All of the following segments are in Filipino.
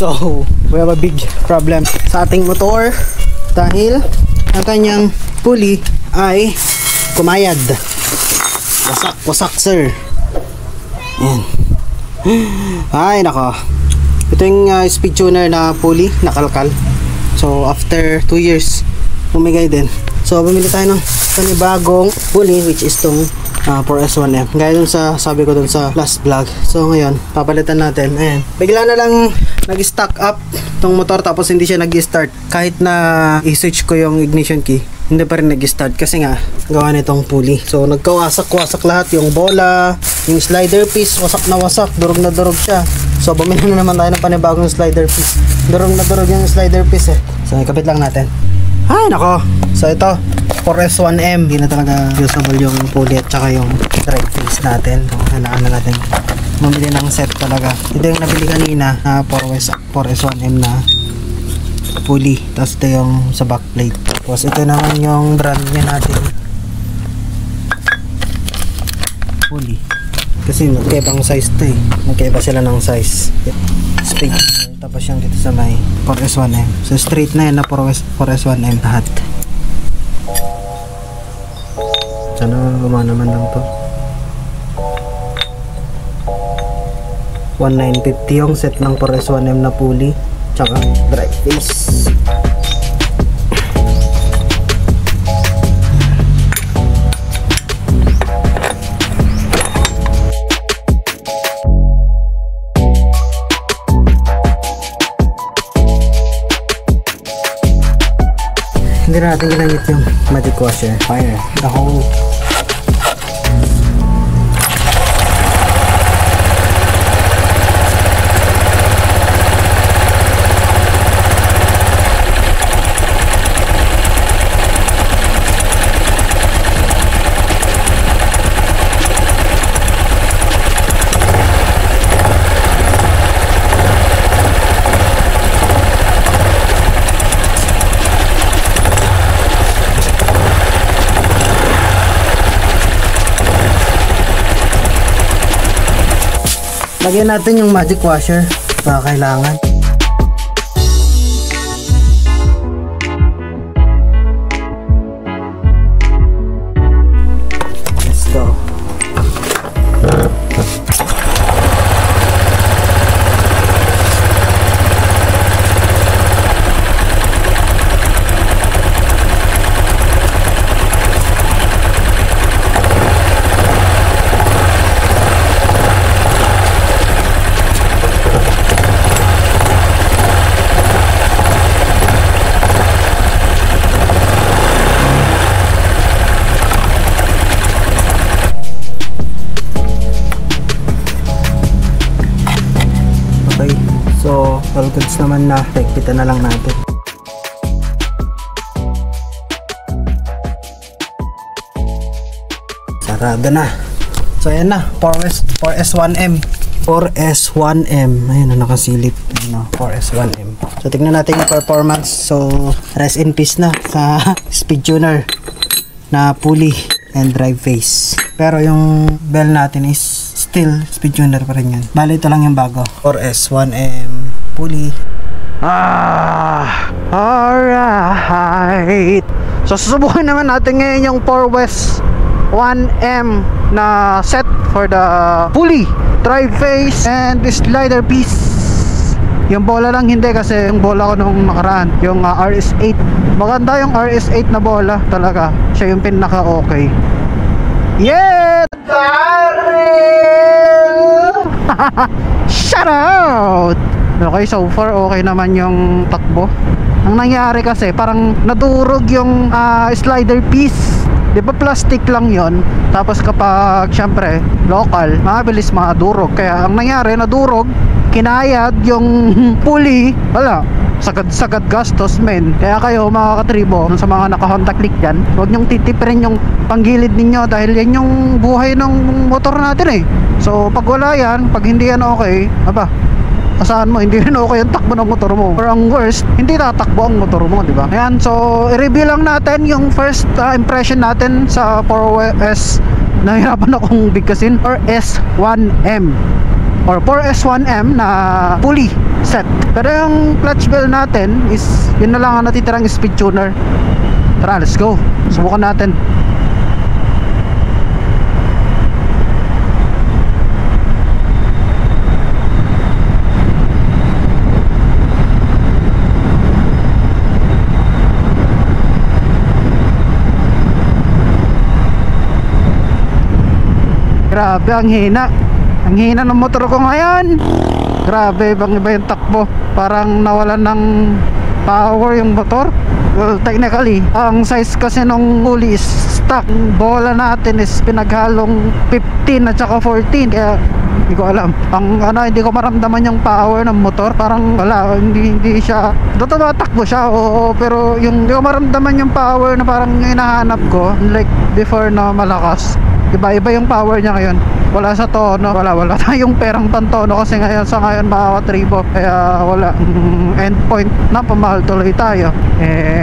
So, we have a big problem sa ating motor dahil ang kanyang pulley ay kumayad. Wasak sir. Ayan. Ay nako. Ito yung speed tuner na pulley, nakalkal. So, after 2 years, bumigay din. So, bumili tayo ng panibagong pulley which is tong 4S1M. Gaya dun sa sabi ko dun sa last vlog. So ngayon papalitan natin. Ayan, bigla na lang nag-stock up tong motor tapos hindi siya nag-start. Kahit na i-switch ko yung ignition key, hindi pa rin nag-start kasi nga gawa nitong pulley. So nagkawasak-wasak lahat, yung bola, yung slider piece wasak na wasak, durog na durog siya. So bumili na naman tayo ng panibagong slider piece. Durog na durog yung slider piece So ikabit lang natin. Ay nako. So ito 4S1M, hindi na talaga usable yung pulley at saka yung drive face natin. So, hanaan na natin mamili ng set talaga. Ito yung nabili kanina na 4S1M na pulley. Tapos ito yung sa backplate. Tapos ito naman yung brand niya natin pulley. Kasi magkaibang size ito magkaiba sila ng size. Spade. Tapos yung dito sa may 4S1M. So straight na yan na 4S1M lahat. Sana gumana naman lang to. 1950 yung set ng 4S1M na pulley tsaka drive face. Hindi na natin ginamit yung magic washer. Fire the whole. Lagyan natin yung magic washer baka kailangan. Let's go. So, all goods naman na. Higpitan na lang natin. Sarado na. So, ayan na. 4S1M. 4S1M. Ayun na nakasilip. 4S1M. So, tignan natin yung performance. So, rest in peace na sa speed tuner na pulley and drive face. Pero yung bell natin is still speed tuner pa rin yun. Bali ito lang yung bago. 4S1M pulley. Alright. So susubukan naman natin ngayon yung 4S1M na set for the pulley, drive face, and slider piece. Yung bola lang hindi kasi yung bola ko nung nakaraan, yung RS8. Maganda yung RS8 na bola talaga. Siya yung pinaka okay. Yeah! Shout out! Okay, so far okay naman yung takbo. Ang nangyari kasi parang nadurog yung slider piece. Di ba plastic lang yon? Tapos kapag syempre local, mabilis madurog. Kaya ang nangyari, nadurog, kinayad yung pulley. Wala, sagad-sagad gastos men. Kaya kayo mga katribo, sa mga naka-Honda Click dyan, huwag nyong titipirin yung panggilid ninyo dahil yan yung buhay ng motor natin So pag wala yan, pag hindi yan okay, aba, asahan mo, hindi rin okay yung takbo ng motor mo. Or ang worst, hindi tatakbo ang motor mo, di ba? Ayan, so i-review lang natin yung first impression natin sa 4S. Nahirapan akong bigkasin, or S1M. or 4S1M na pulley set. Pero yung clutch bell natin is yun na lang ang natitirang speed tuner. Tara, let's go. Subukan natin. Grabe, ang hina. Ang hina ng motor ko ngayon. Grabe, ibang iba yung takbo. Parang nawalan ng power yung motor. Well, technically, ang size kasi nung uli is stock. Bola natin is pinaghalong 15 at saka 14. Kaya hindi ko alam. Hindi ko maramdaman yung power ng motor. Parang wala, hindi siya. Tumatakbo siya, oo, pero hindi ko maramdaman yung power na parang hinahanap ko. Like before na malakas. Iba-iba yung power niya ngayon. Wala sa tono, wala tayong perang pantono kasi sa ngayon mga katribo, kaya wala endpoint na pamahal tuloy tayo.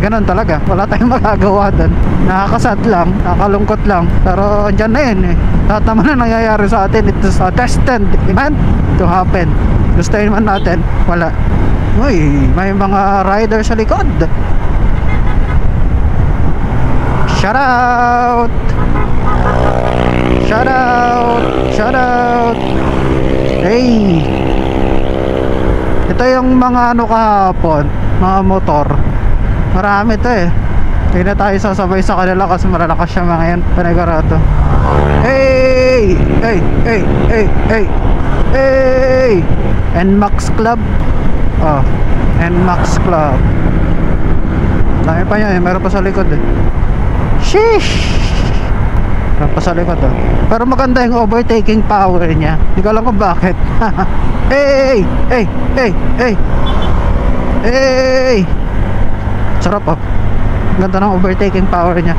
Ganun talaga, wala tayong magagawa doon. Nakakasad lang, nakakalungkot lang, pero andyan na yun lahat naman na nangyayari sa atin, it is destined, meant to happen. Gustuin man natin, wala. Uy, may mga rider sa likod. Shout out! Shout out! Shout out! Hey! Ito yung mga kahapon, mga motor. Marami ito Hindi na tayo sasabay sa kanila kasi malalakas siya mga yan. Panigurado. Hey! Hey! Hey! Hey! Hey! Hey! NMAX Club. Oh, NMAX Club. Dami pa yan, meron pa sa likod Sheesh! Pa sa likod pero maganda yung overtaking power niya, hindi ko alam kung bakit. Hey! Hey! Hey! Hey! Hey! Sarap ganda ng overtaking power niya.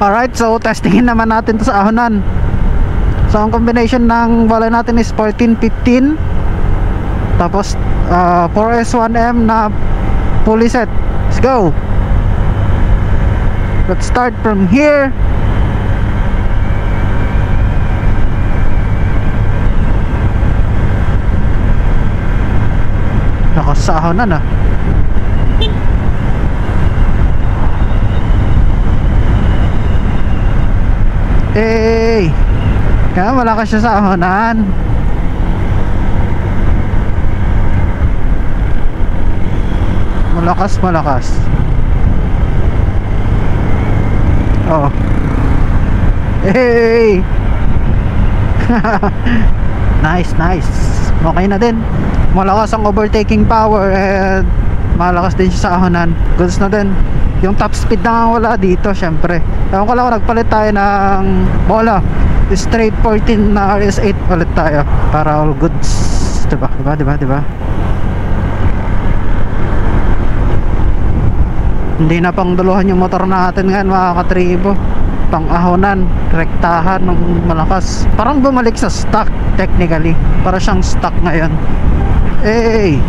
Alright, so testingin naman natin to sa ahonan. So ang combination ng walay natin is 14-15. Tapos 4S1M na pulley set. Let's go. Let's start from here. Nakasahonan Hey! Kaya malakas siya sa ahonan. Malakas. Oh. Hey! Nice. Okay na din. Malakas ang overtaking power and malakas din siya sa ahonan. Goods na din. Yung top speed na wala dito, syempre. Ewan ko lang kung nagpalit tayo ng bola. Straight 14 na RS8 palit tayo para all goods. Diba? Hindi na pang duluhan yung motor natin ngayon mga katribo. Pang ahonan, rektahan ng malakas. Parang bumalik sa stock technically. Para siyang stock ngayon. Hey!